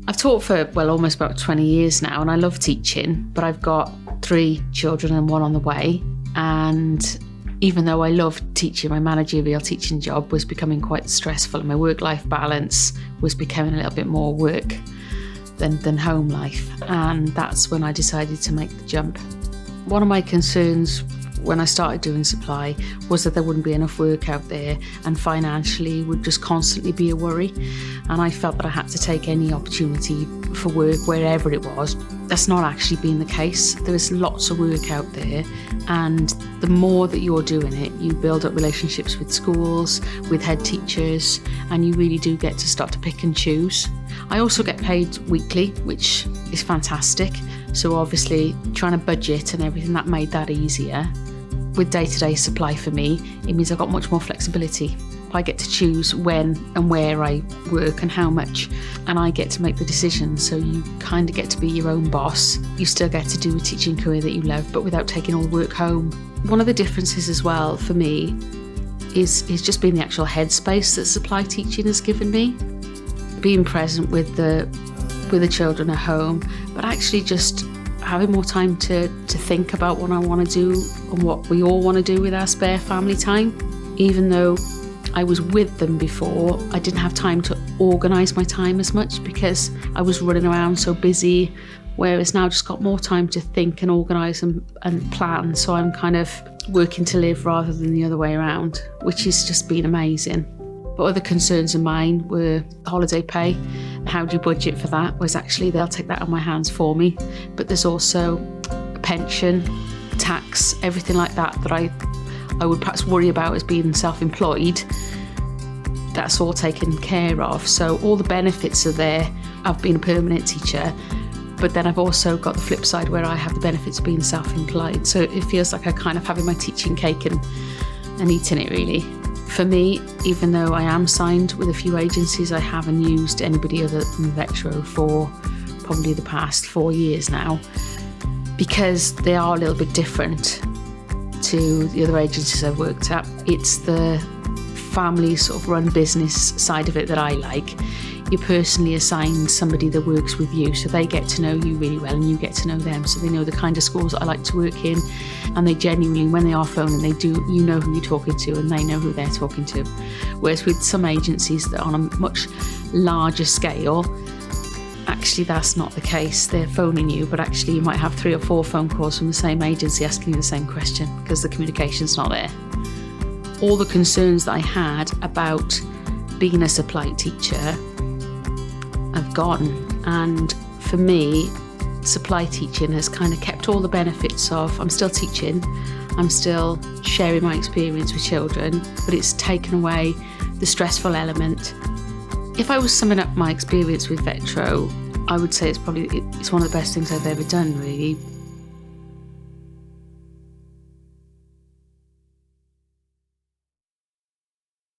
I've taught for, almost about 20 years now, and I love teaching, but I've got 3 children and 1 on the way. And even though I love teaching, my managerial teaching job was becoming quite stressful, and my work-life balance was becoming a little bit more work than home life. And that's when I decided to make the jump. One of my concerns when I started doing supply was that there wouldn't be enough work out there, and financially would just constantly be a worry. And I felt that I had to take any opportunity for work wherever it was. That's not actually been the case. There is lots of work out there, and the more that you're doing it, you build up relationships with schools, with head teachers, and you really do get to start to pick and choose. I also get paid weekly, which is fantastic. So obviously trying to budget and everything, that made that easier. With day-to-day supply for me, it means I've got much more flexibility. I get to choose when and where I work and how much, and I get to make the decisions. So you kind of get to be your own boss. You still get to do a teaching career that you love, but without taking all the work home. One of the differences as well for me is just being the actual headspace that supply teaching has given me. Being present with the children at home, but actually just having more time to think about what I want to do and what we all want to do with our spare family time. Even though I was with them before, I didn't have time to organise my time as much because I was running around so busy, whereas now I've just got more time to think and organise and plan. So I'm kind of working to live rather than the other way around, which has just been amazing. But other concerns of mine were holiday pay. How do you budget for that? Whereas actually they'll take that on my hands for me. But there's also a pension, tax, everything like that I would perhaps worry about as being self-employed. That's all taken care of. So all the benefits are there. I've been a permanent teacher, but then I've also got the flip side where I have the benefits of being self-employed. So it feels like I kind of having my teaching cake and eating it really. For me, even though I am signed with a few agencies, I haven't used anybody other than Vetro for probably the past 4 years now, because they are a little bit different to the other agencies I've worked at. It's the family sort of run business side of it that I like. You personally assign somebody that works with you, so they get to know you really well and you get to know them, so they know the kind of schools I like to work in, and they genuinely, when they are phoning, they do, you know who you're talking to and they know who they're talking to. Whereas with some agencies that are on a much larger scale, actually that's not the case. They're phoning you, but actually you might have 3 or 4 phone calls from the same agency asking you the same question because the communication's not there. All the concerns that I had about being a supply teacher have gone, and for me, supply teaching has kind of kept all the benefits of, I'm still teaching, I'm still sharing my experience with children, but it's taken away the stressful element. If I was summing up my experience with Vetro, I would say it's one of the best things I've ever done, really.